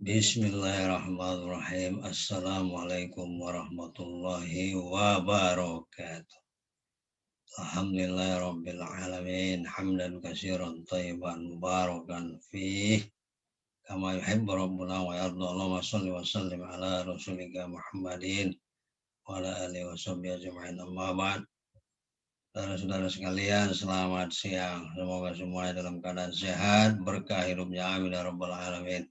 Bismillahirrahmanirrahim. Assalamualaikum warahmatullahi wabarakatuh. Alhamdulillahirabbil alamin. Hamdan katsiran thayyiban mubarakan fih. Kama yuhibbu rabbuna wa yarda. Allahumma shalli wa sallim ala rasulika Muhammadin wa ala alihi wa sahbihi ajma'in. Amma ba'd. Saudara-saudara sekalian, selamat siang. Semoga semuanya dalam keadaan sehat, berkah hidupnya, amin ya rabbal alamin.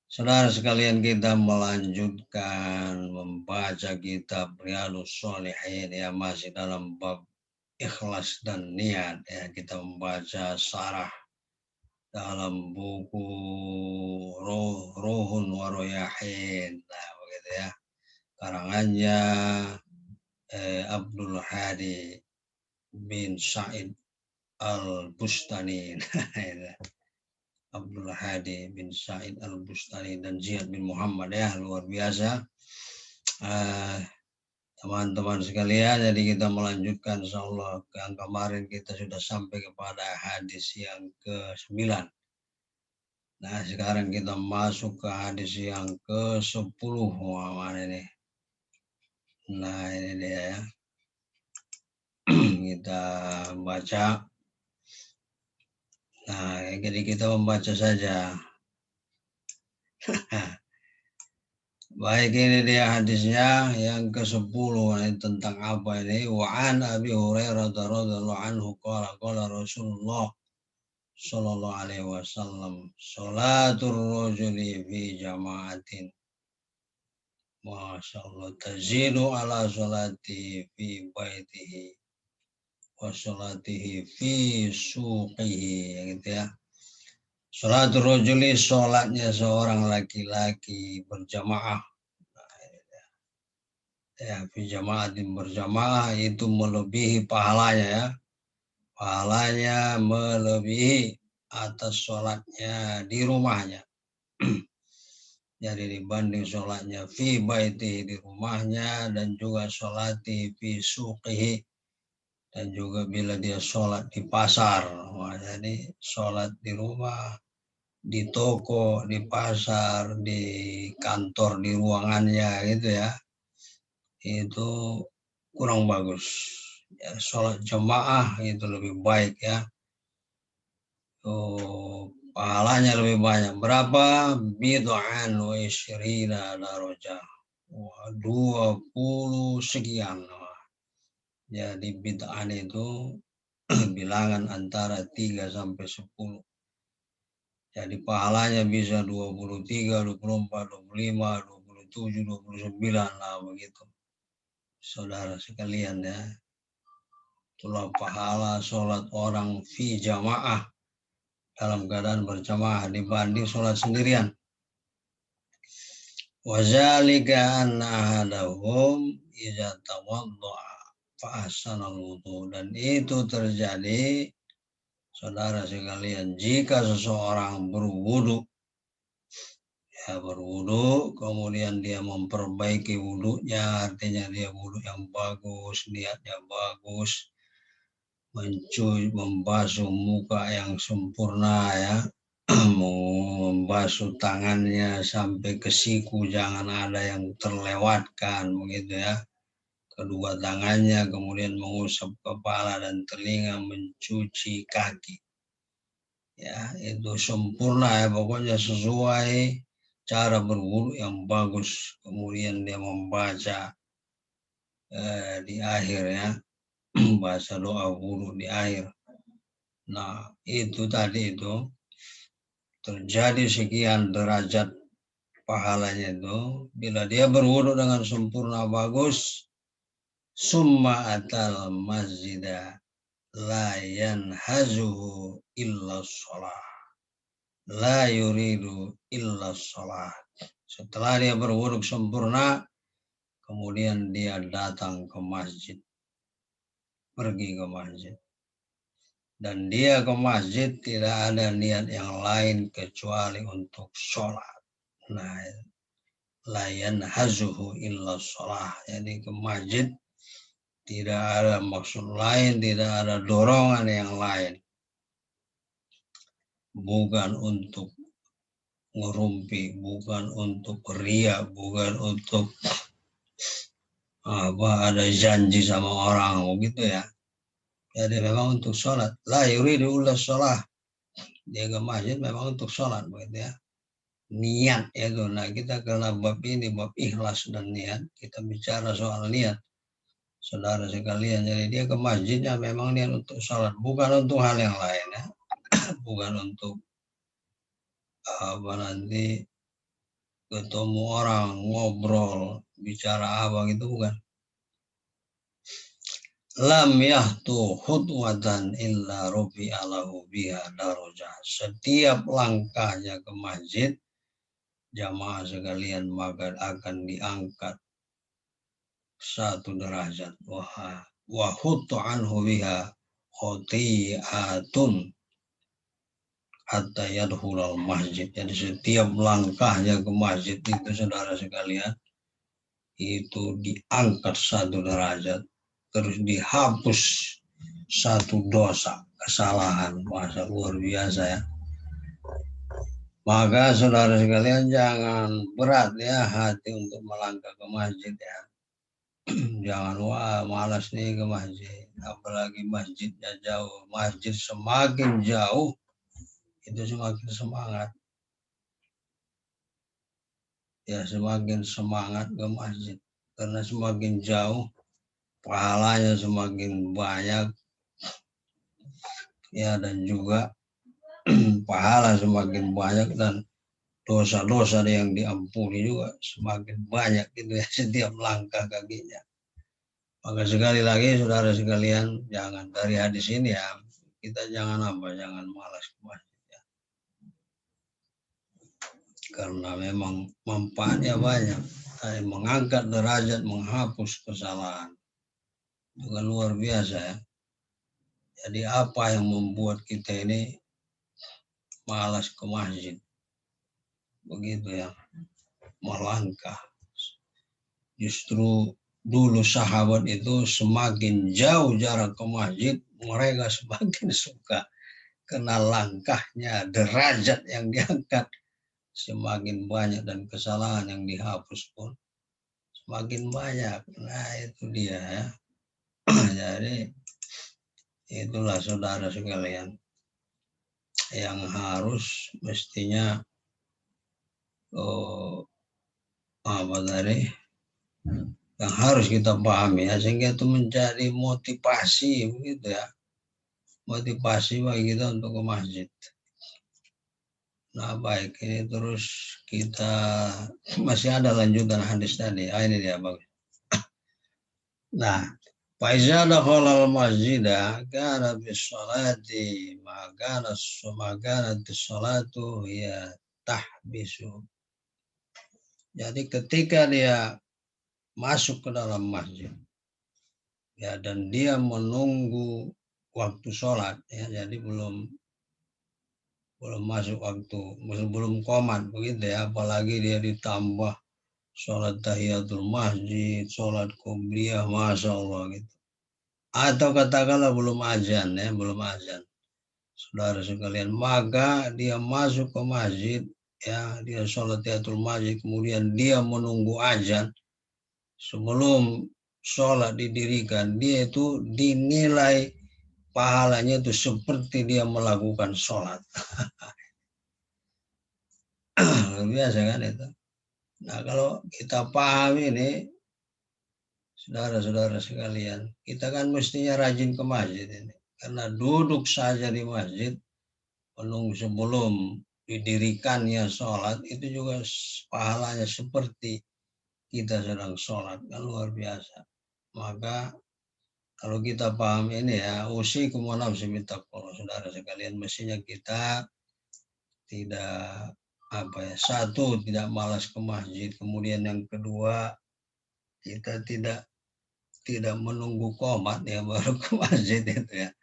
Saudara sekalian, kita melanjutkan membaca kitab Riyadhus Shalihin yang masih dalam bab ikhlas dan niat ya. Kita membaca sarah dalam buku Ruhun wa Royahin. Nah, begitu ya. Karangannya Abdul Hadi bin Sa'id Al-Bustani. Abdul Hadi bin Sa'id Al-Bustani dan Ziyad bin Muhammad ya, luar biasa. Teman-teman sekalian, jadi kita melanjutkan insyaallah. Yang kemarin kita sudah sampai kepada hadis yang ke-9. Nah, sekarang kita masuk ke hadis yang ke-10. Mana ini? Nah, ini dia ya. Kita baca. Nah, jadi kita membaca saja. Baik, ini dia hadisnya yang ke-10. Ini tentang apa ini? Wa an Abi Hurairah radhiyallahu anhu qala qala Rasulullah sallallahu alaihi wasallam salatul rajuli fi jama'atin masyaallah tazidu ala salati fi baitihi wa salatihi fi suqihi, gitu ya. Salatul rajuli, salatnya seorang laki-laki berjamaah ya, fi jama'atin, berjamaah itu melebihi pahalanya ya. Pahalanya melebihi atas sholatnya di rumahnya. Jadi dibanding sholatnya fi baiti, di rumahnya, dan juga sholati fi suqihi, dan juga bila dia sholat di pasar. Wah, jadi sholat di rumah, di toko, di pasar, di kantor, di ruangannya gitu ya, itu kurang bagus ya. Sholat jamaah itu lebih baik ya. Pahalanya lebih banyak. Berapa? Bid'an wa isyrina darajah. 20 sekian. Jadi bid'an itu bilangan antara 3 sampai 10. Jadi pahalanya bisa 23, 24, 25, 27, 29 lah begitu. Saudara sekalian ya. Itulah pahala sholat orang fi jamaah, dalam keadaan berjamaah, dibanding sholat sendirian. Wazalika anna ahadahum idza tawaddaa fa ahsanal wudu, dan itu terjadi saudara sekalian jika seseorang berwudu ya, berwudu kemudian dia memperbaiki wudunya, artinya dia wudu yang bagus, niatnya bagus, membasuh muka yang sempurna ya, membasuh tangannya sampai ke siku, jangan ada yang terlewatkan begitu ya. Kedua tangannya, kemudian mengusap kepala dan telinga, mencuci kaki. Ya, itu sempurna ya, pokoknya sesuai cara berwudu yang bagus. Kemudian dia membaca di akhir ya, baca doa wudu di akhir. Nah, itu tadi itu terjadi sekian derajat pahalanya itu bila dia berwudu dengan sempurna bagus. Summa atal masjidah la yanhazuhu illa sholah, la yuridu illa sholah. Setelah dia berwudu sempurna, kemudian dia datang ke masjid, pergi ke masjid, dan dia ke masjid tidak ada niat yang lain kecuali untuk sholat. Nah, la yanhazuhu illa sholah, jadi ke masjid tidak ada maksud lain, tidak ada dorongan yang lain, bukan untuk ngerumpi, bukan untuk ria, bukan untuk ada janji sama orang begitu ya. Jadi memang untuk sholat. La yuridu illa sholat. Dia ke masjid memang untuk sholat begitu ya. Niat itu. Nah kita karena bab ini bab ikhlas dan niat, kita bicara soal niat. Saudara sekalian, jadi dia ke masjidnya memang niat untuk sholat, bukan untuk hal yang lain ya. Bukan untuk nanti ketemu orang, ngobrol, bicara apa gitu, bukan. Lam yahtu khutwatan illa rufi'a lahu biha darajah. Setiap langkahnya ke masjid, jamaah sekalian, maka akan diangkat satu derajat. Wa khuttu anhu biha khoti'atun hatta yadkhulal masjid. Jadi setiap langkahnya ke masjid itu, saudara sekalian, itu diangkat satu derajat, terus dihapus satu dosa, kesalahan. Masa luar biasa ya. Maka saudara sekalian jangan berat ya hati untuk melangkah ke masjid ya. Jangan wah malas nih ke masjid, apalagi masjidnya jauh. Masjid semakin jauh itu semakin semangat. Ya semakin semangat ke masjid, karena semakin jauh pahalanya semakin banyak ya, dan juga pahala semakin banyak dan dosa-dosa yang diampuni juga semakin banyak gitu ya setiap langkah kakinya. Maka sekali lagi saudara sekalian, jangan dari hadis ini ya, kita jangan malas ke masjid ya. Karena memang manfaatnya banyak, mengangkat derajat, menghapus kesalahan. Itu kan luar biasa ya. Jadi apa yang membuat kita ini malas ke masjid? Begitu ya, melangkah. Justru dulu sahabat itu semakin jauh jarak ke masjid, mereka semakin suka. Karena langkahnya, derajat yang diangkat semakin banyak dan kesalahan yang dihapus pun semakin banyak. Nah itu dia ya. Jadi itulah saudara sekalian yang harus mestinya yang harus kita pahami ya, sehingga itu menjadi motivasi begitu ya, motivasi bagi kita untuk ke masjid. Nah baik, ini terus kita masih ada lanjutan hadis tadi. Ini dia Bang. Nah, Faiza dakhala al-masjida kana bis-salati maka as-salatu ya tahbisu. Jadi ketika dia masuk ke dalam masjid ya, dan dia menunggu waktu sholat ya, jadi belum masuk waktu, belum qomat begitu ya, apalagi dia ditambah sholat tahiyatul masjid, sholat qobliyah, masya Allah gitu. Atau katakanlah belum azan ya, belum azan. Saudara sekalian, maka dia masuk ke masjid ya, dia sholat tahiyatul masjid, kemudian dia menunggu azan. Sebelum sholat didirikan, dia itu dinilai pahalanya itu seperti dia melakukan sholat. Luar biasa kan itu. Nah kalau kita paham ini, saudara-saudara sekalian, kita kan mestinya rajin ke masjid ini. Karena duduk saja di masjid, menunggu sebelum didirikannya sholat, itu juga pahalanya seperti kita sedang sholat. Kan luar biasa. Maka kalau kita paham ini ya, usikum wa nafsi bittaqwa, saudara sekalian, mestinya kita tidak satu, tidak malas ke masjid, kemudian yang kedua, kita tidak menunggu qomat ya baru ke masjid itu ya,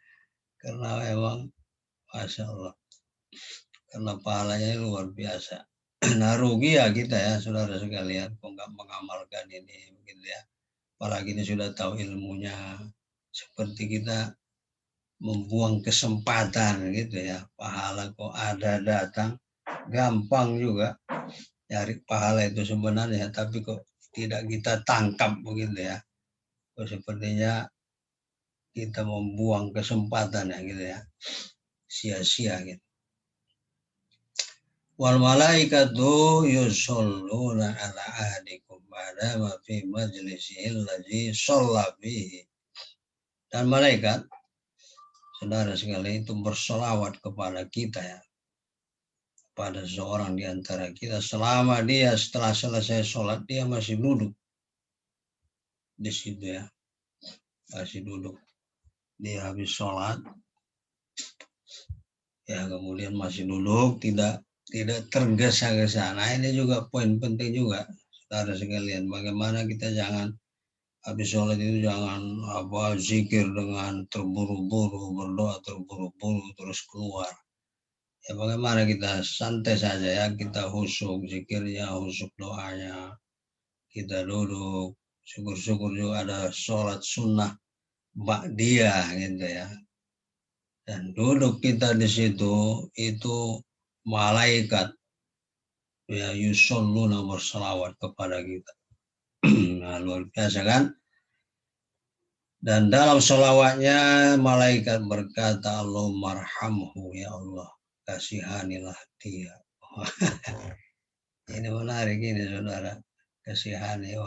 karena memang masya Allah, karena pahalanya luar biasa. Nah rugi ya kita ya saudara sekalian, kok nggak mengamalkan ini begitu ya, apalagi ini sudah tahu ilmunya, seperti kita membuang kesempatan gitu ya, pahala kok ada datang gampang juga cari pahala itu sebenarnya, tapi kok tidak kita tangkap begitu ya. Kok sepertinya kita membuang kesempatan ya gitu ya, sia-sia gitu. Wal malaikatu yusholluna ala ahdikum ba'da ma fi majlisihil ladzi shalla fihi. Dan malaikat, saudara sekali, itu bersolawat kepada kita ya, pada seorang di antara kita selama dia setelah selesai sholat dia masih duduk di situ ya, masih duduk. Dia habis sholat ya, kemudian masih duduk, tidak tergesa-gesa. Nah ini juga poin penting juga, saudara sekalian, bagaimana kita jangan habis sholat itu jangan zikir dengan terburu-buru, berdoa terburu-buru terus keluar. Ya bagaimana kita santai saja ya, kita khusyuk zikirnya, khusyuk doanya, kita duduk, syukur-syukur juga ada sholat sunnah ba'diyah gitu ya. Dan duduk kita di situ itu malaikat ya yusholluna bersalawat kepada kita. Nah, luar biasa kan? Dan dalam sholawatnya malaikat berkata, Allahumma arhamhu, ya Allah, kasihanilah dia. Ini menarik ini saudara, kasihani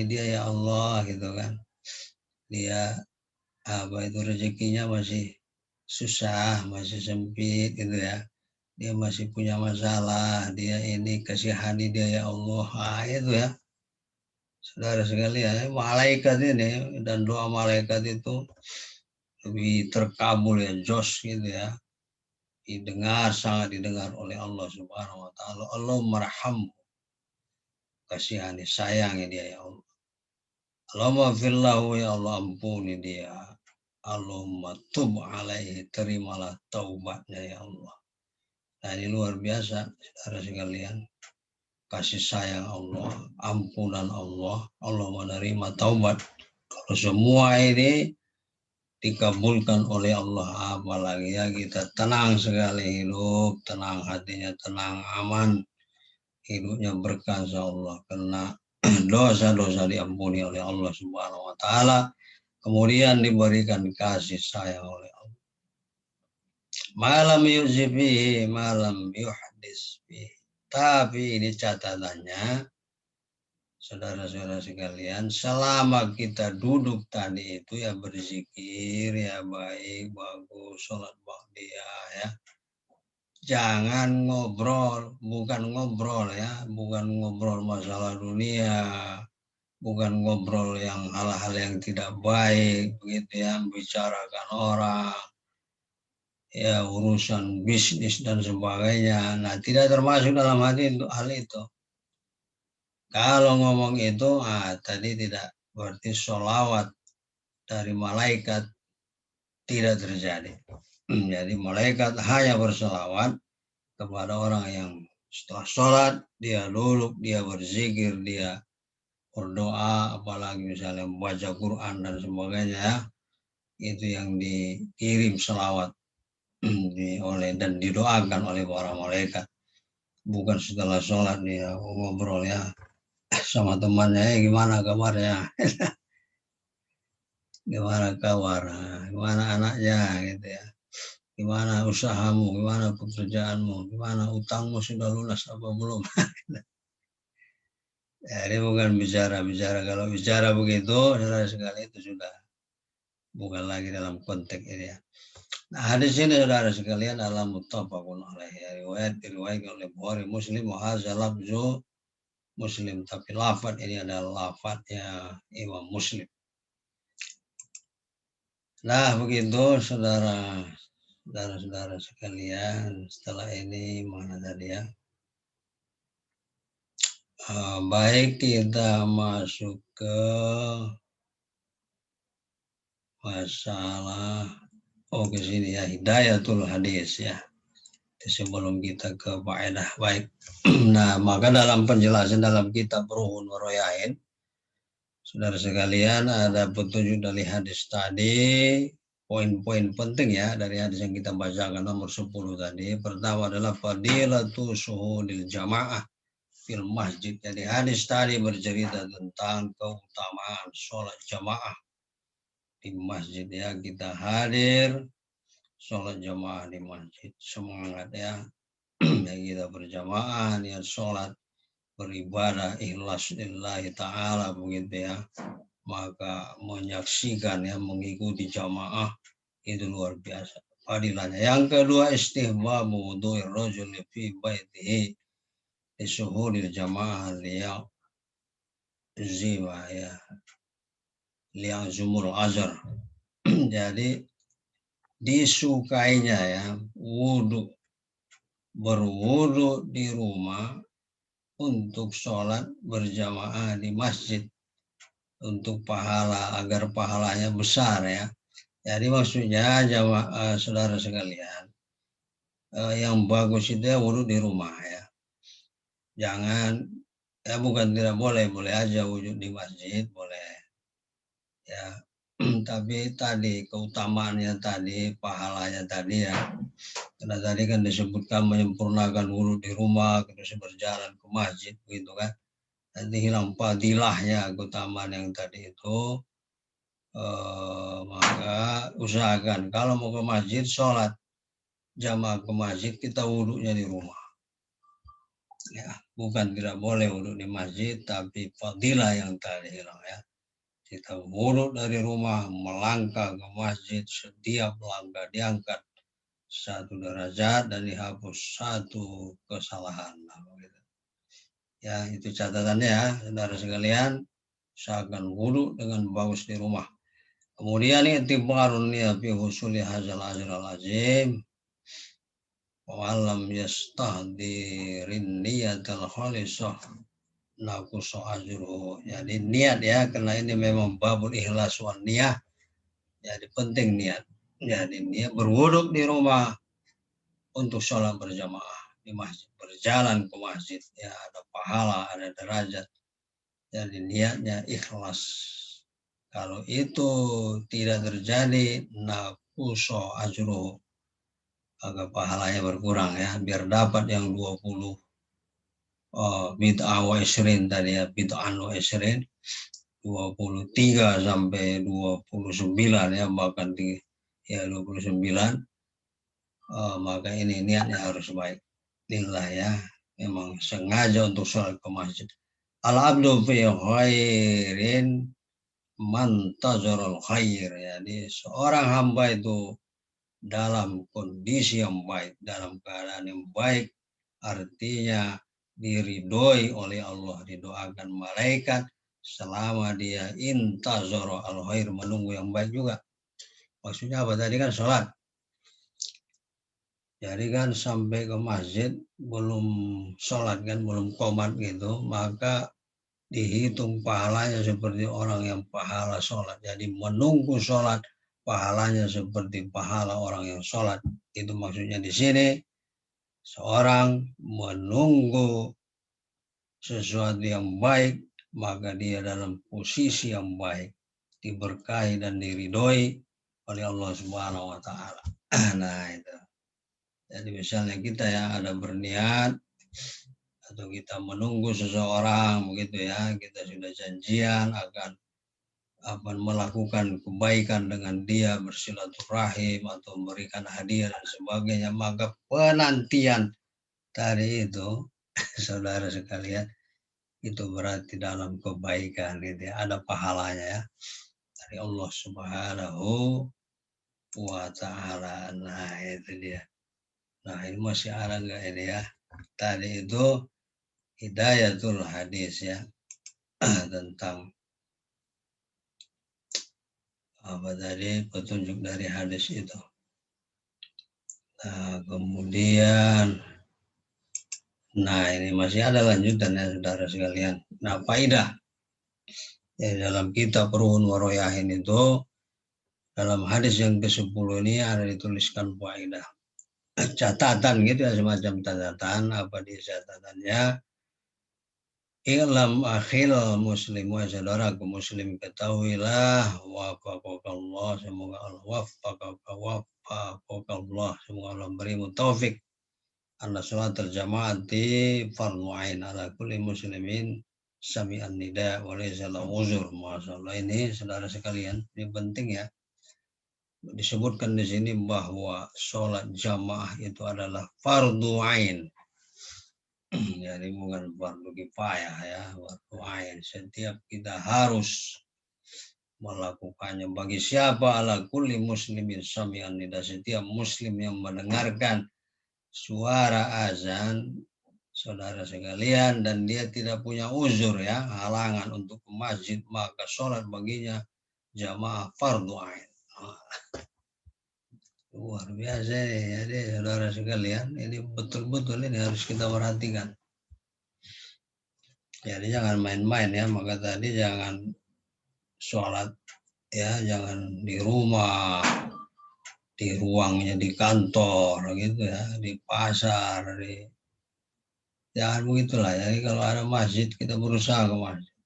dia ya Allah gitu kan. Dia itu rezekinya masih susah, masih sempit gitu ya. Dia masih punya masalah, dia ini kasihani dia ya Allah. Itu ya. Saudara sekalian, malaikat ini dan doa malaikat itu lebih terkabul ya, jos gitu ya. Sangat didengar oleh Allah Subhanahu wa taala. Allah marham, kasihani, sayangi dia ya Allah. Allahumma firlahu, ya Allah ampuni dia. Allahumma tub alaihi, terimalah taubatnya ya Allah. Nah ini luar biasa saudara sekalian. Kasih sayang Allah, ampunan Allah, Allah menerima taubat. Kalau semua ini dikabulkan oleh Allah, apalagi ya kita tenang sekali hidup, tenang hatinya, tenang, aman, hidupnya berkah insya Allah, karena dosa-dosa diampuni oleh Allah Subhanahu wa taala, kemudian diberikan kasih sayang oleh Allah. Malam yuzibi, malam yuhdis bihi. Tapi ini catatannya, saudara-saudara sekalian, selama kita duduk tadi itu ya berzikir ya baik, bagus, sholat ba'diyah ya. Jangan ngobrol, bukan ngobrol ya, bukan ngobrol masalah dunia, bukan ngobrol yang hal-hal yang tidak baik begitu ya, bicarakan orang, ya urusan bisnis dan sebagainya. Nah, tidak termasuk dalam hal itu. Kalau ngomong itu, tadi tidak berarti sholawat dari malaikat tidak terjadi. Jadi malaikat hanya bersolawat kepada orang yang setelah sholat, dia duduk, dia berzikir, dia berdoa, apalagi misalnya membaca Quran dan sebagainya, itu yang dikirim sholawat oleh dan didoakan oleh para malaikat. Bukan setelah sholat dia ngobrol ya sama temannya, gimana kabarnya, gimana kabar, gimana anaknya gitu ya, gimana usahamu, gimana pekerjaanmu, gimana utangmu sudah lunas apa belum. Ya, ini bukan bicara kalau bicara begitu saudara sekali itu sudah bukan lagi dalam konteks ini ya. Nah, hadis ini saudara sekalian adalah muttafaqun alaihi, riwayat diriwayatkan oleh Bukhari Muslim, wa hadza lafzu Muslim, tapi lafaz ini adalah lafaznya Imam Muslim. Nah begitu saudara-saudara sekalian, setelah ini mana tadi ya, baik kita masuk ke masalah ke sini ya, hidayatul hadis ya, sebelum kita ke faedah baik. Nah, maka dalam penjelasan dalam kitab Ruhun Waroyain, saudara sekalian, ada petunjuk dari hadis tadi poin-poin penting ya dari hadis yang kita bacakan nomor 10 tadi. Pertama adalah fadilatu syuhudil jamaah fil masjid. Jadi hadis tadi bercerita tentang keutamaan sholat jamaah di masjid ya. Kita hadir sholat jamaah di masjid. Semangat ya. Kita berjamaah niat sholat beribadah ikhlas lillahi ta'ala begitu ya. Maka menyaksikan ya, mengikuti jamaah itu luar biasa fadilahnya. Yang kedua istihbabu wudu'ir rajul fi baitihi di syuhuril jamaah liya zima ya liang zumur azhar. Jadi disukainya ya berwudu di rumah untuk sholat berjamaah di masjid untuk pahala agar pahalanya besar ya. Jadi maksudnya jamaah saudara sekalian yang bagus itu ya wudu di rumah ya. Jangan ya bukan tidak boleh, boleh aja wudhu di masjid boleh ya. Tapi tadi keutamaannya tadi pahalanya tadi ya. Karena tadi kan disebutkan menyempurnakan wudhu di rumah terus berjalan ke masjid begitu kan. Nanti hilang fadilahnya keutamaan yang tadi itu. Maka usahakan kalau mau ke masjid sholat jamaah ke masjid kita wudhunya di rumah ya, bukan tidak boleh wudhu di masjid tapi fadilah yang tadi hilang ya. Kita wudhu dari rumah melangkah ke masjid, setiap langkah diangkat 1 derajat dan dihapus 1 kesalahan gitu. Ya itu catatannya ya saudara sekalian, usahakan wudhu dengan bagus di rumah. Kemudian i'tibarun ya fi husuli hadzal ajral azim wa lam yastahdirin niyatal khalisah naqusu ajruhu. Jadi niat ya, karena ini memang babul ikhlas wan niyah. Jadi penting niat. Jadi niat berwudhu di rumah untuk sholat berjamaah di masjid, berjalan ke masjid ya, ada pahala, ada derajat. Jadi niatnya ikhlas. Kalau itu tidak terjadi, naqusu ajruhu, agak pahalanya berkurang ya, biar dapat yang 20 bid'ah wa isrin tadi ya, bid'ah wa isrin 23 sampai 29 ya, bahkan ya 29. Maka ini niatnya harus baik lillah ya, memang sengaja untuk sholat ke masjid. Al-abdu fi khairin mantazarul khair. Jadi seorang hamba itu dalam kondisi yang baik, dalam keadaan yang baik, artinya diridhoi oleh Allah, didoakan malaikat selama dia intazara al khair, menunggu yang baik juga. Maksudnya apa tadi kan sholat. Jadi kan sampai ke masjid belum sholat kan, belum qomat gitu, maka dihitung pahalanya seperti orang yang pahala sholat. Jadi menunggu sholat pahalanya seperti pahala orang yang sholat. Itu maksudnya di sini. Seorang menunggu sesuatu yang baik, maka dia dalam posisi yang baik, diberkahi dan diridhoi oleh Allah Subhanahu wa Ta'ala. Nah itu. Jadi misalnya kita ya ada berniat atau kita menunggu seseorang begitu ya, kita sudah janjian akan melakukan kebaikan dengan dia, bersilaturahim atau memberikan hadiah dan sebagainya, maka penantian tadi itu saudara sekalian itu berarti dalam kebaikan gitu ya, ada pahalanya ya dari Allah Subhanahu wa Ta'ala. Nah itu dia. Nah ini masih ada enggak ini ya, tadi itu hidayatul hadis ya tentang apa tadi petunjuk dari hadis itu. Nah kemudian ini masih ada lanjutannya saudara sekalian. Nah faidah ya, dalam kitab Ruhun Waroyahin itu dalam hadis yang ke-10 ini ada dituliskan faidah, catatan gitu ya, semacam catatan. Apa di catatannya? Ilam akhil muslim wa saudaraku muslim ketahuilah wafaqakallah, semoga Allah wafaqakallah, semoga Allah berimu taufik anna sholat al-jamaati fardu ain ala kulli muslimin sami'an nida wa laysa lahu uzur. Masyaallah, ini saudara sekalian, ini penting ya. Disebutkan di sini bahwa sholat jamaah itu adalah fardu ain. Jadi bukan fardu kifayah ya, fardu ain. Setiap kita harus melakukannya. Bagi siapa? Ala kulli muslimin sami'an nida, setiap muslim yang mendengarkan suara azan, saudara sekalian, dan dia tidak punya uzur ya, halangan untuk ke masjid, maka sholat baginya jamaah fardu ain. Luar biasa ini. Jadi saudara sekalian, ini betul-betul ini harus kita perhatikan. Jadi jangan main-main ya, maka tadi jangan sholat ya, jangan di rumah, di ruangnya di kantor gitu ya, di pasar, jangan begitulah. Jadi kalau ada masjid kita berusaha ke masjid,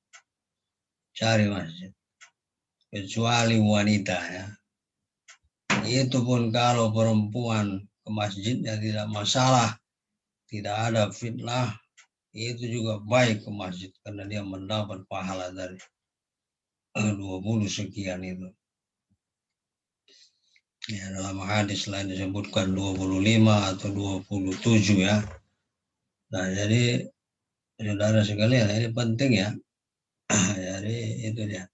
cari masjid, kecuali wanita ya. Itu pun kalau perempuan ke masjidnya tidak masalah, tidak ada fitnah, itu juga baik ke masjid karena dia mendapat pahala dari 20 sekian itu. Ya, dalam hadis lain disebutkan 25 atau 27 ya. Nah, jadi saudara sekalian, ini penting ya. Jadi itu dia.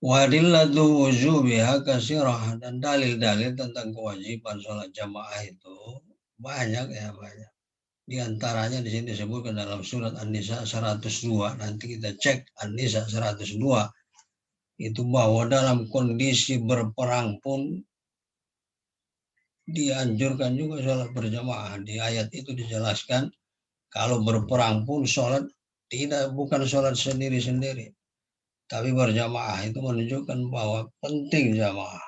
Wadillatu wujubiha kasirah, dan dalil-dalil tentang kewajiban sholat jamaah itu banyak ya, banyak. Di antaranya di sini disebutkan dalam surat An-Nisa 102. Nanti kita cek An-Nisa 102 itu bahwa dalam kondisi berperang pun dianjurkan juga sholat berjamaah. Di ayat itu dijelaskan kalau berperang pun sholat bukan sholat sendiri-sendiri, tapi berjamaah. Itu menunjukkan bahwa penting jamaah,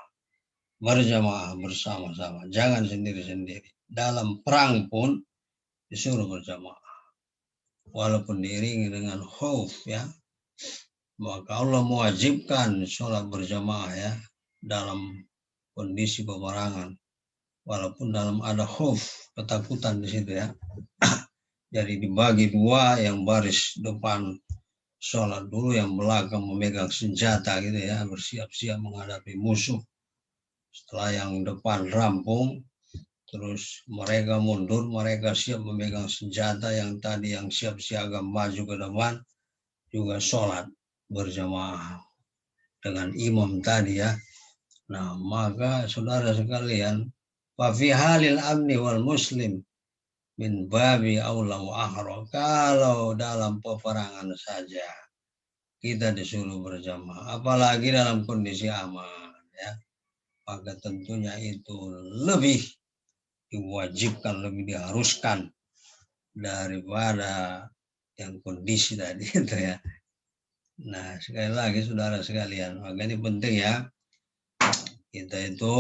berjamaah bersama-sama, jangan sendiri-sendiri. Dalam perang pun disuruh berjamaah, walaupun diiringi dengan khauf ya. Maka Allah mewajibkan sholat berjamaah ya, dalam kondisi peperangan, walaupun dalam ada khauf, ketakutan di situ ya. Jadi dibagi dua, yang baris depan sholat dulu, yang belakang memegang senjata gitu ya, bersiap-siap menghadapi musuh. Setelah yang depan rampung, terus mereka mundur, mereka siap memegang senjata, yang tadi yang siap siaga maju ke depan juga sholat berjamaah dengan imam tadi ya. Nah, maka saudara sekalian, wa fi halil amni wal muslim min babi aula wa ahra, kalau dalam peperangan saja kita disuruh berjamaah, apalagi dalam kondisi aman ya, maka tentunya itu lebih diwajibkan, lebih diharuskan daripada yang kondisi tadi itu ya. Nah, sekali lagi saudara sekalian, maka ini penting ya, kita itu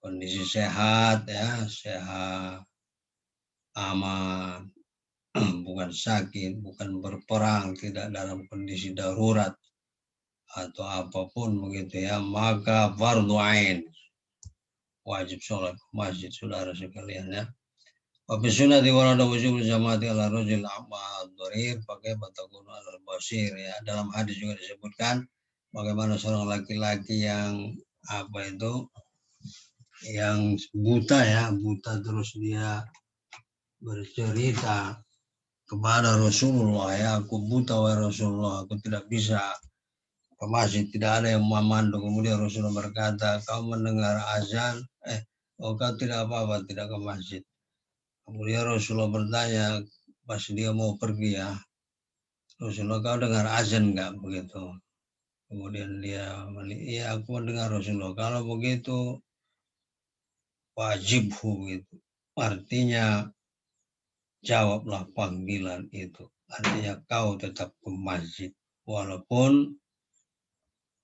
kondisi sehat ya, sehat, aman, bukan sakit, bukan berperang, tidak dalam kondisi darurat atau apapun begitu ya, maka fardu ain, wajib sholat ke masjid saudara sekalian ya. Wa fi sunnati warada wujubul jamaati ala rajul a'ma ad-dharir pakai batakun al basir ya. Dalam hadis juga disebutkan bagaimana seorang laki-laki yang apa itu, yang buta ya, buta, terus dia bercerita kepada Rasulullah ya, aku buta wahai Rasulullah, aku tidak bisa ke masjid, tidak ada yang memandu. Kemudian Rasulullah berkata, kau mendengar azan, kau tidak apa-apa, tidak ke masjid. Kemudian Rasulullah bertanya pas dia mau pergi ya, Rasulullah, kau dengar azan enggak begitu? Kemudian dia, iya aku mendengar Rasulullah. Kalau begitu wajib begitu. Artinya jawablah panggilan itu. Artinya kau tetap ke masjid walaupun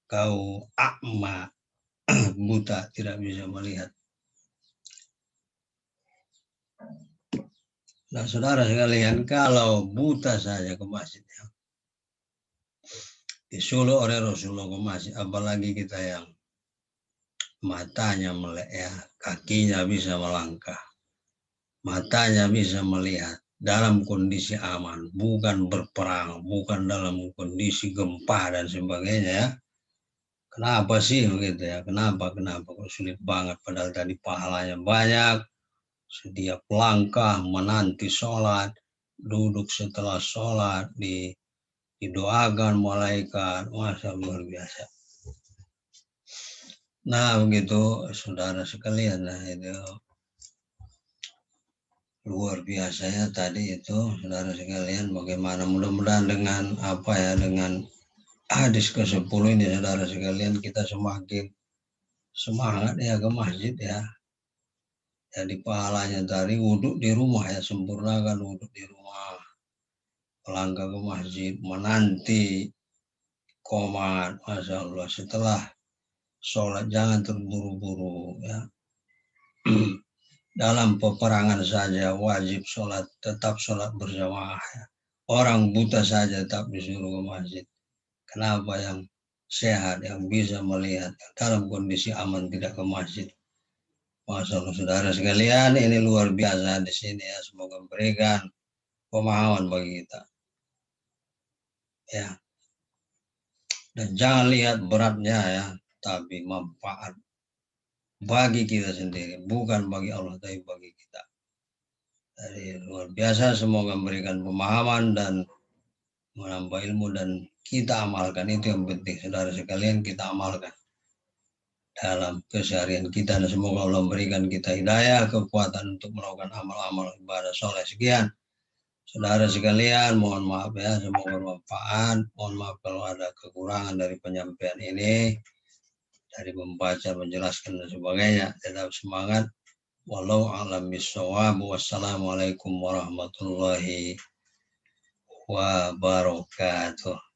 kau akma, buta, tidak bisa melihat. Nah, saudara sekalian, kalau buta saja ke masjid, ya, disuruh oleh Rasulullah ke masjid, apalagi kita yang matanya melek, ya, kakinya bisa melangkah, matanya bisa melihat dalam kondisi aman, bukan berperang, bukan dalam kondisi gempa dan sebagainya, ya. Kenapa sih begitu, ya? Kenapa kok sulit banget padahal tadi pahalanya banyak, setiap langkah menanti sholat, duduk setelah sholat, didoakan malaikat, masa luar biasa. Nah begitu saudara sekalian, nah itu luar biasanya tadi itu saudara sekalian, bagaimana mudah-mudahan dengan apa ya, dengan hadis ke-10 ini saudara sekalian kita semakin semangat ya ke masjid, ya. Jadi pahalanya dari wudhu di rumah, ya, sempurnakan wudhu di rumah, melangkah ke masjid, menanti qomat, masya Allah, setelah sholat jangan terburu-buru, ya. Dalam peperangan saja wajib sholat, tetap sholat berjamaah, ya. Orang buta saja tetap disuruh ke masjid. Kenapa yang sehat, yang bisa melihat dalam kondisi aman tidak ke masjid? Masya Allah, saudara sekalian, ini luar biasa di sini, ya. Semoga memberikan pemahaman bagi kita, ya. Dan jangan lihat beratnya, ya, tapi manfaat bagi kita sendiri, bukan bagi Allah, tapi bagi kita. Jadi luar biasa, semoga memberikan pemahaman dan menambah ilmu dan kita amalkan, itu yang penting saudara sekalian, kita amalkan dalam keseharian kita, dan semoga Allah memberikan kita hidayah, kekuatan untuk melakukan amal-amal ibadah soleh. Sekian saudara sekalian, mohon maaf, ya, semoga bermanfaat. Mohon maaf kalau ada kekurangan dari penyampaian ini, dari membaca, menjelaskan dan sebagainya. Tetap semangat. Wallahu a'lam bishawab. Wassalamualaikum warahmatullahi wabarakatuh.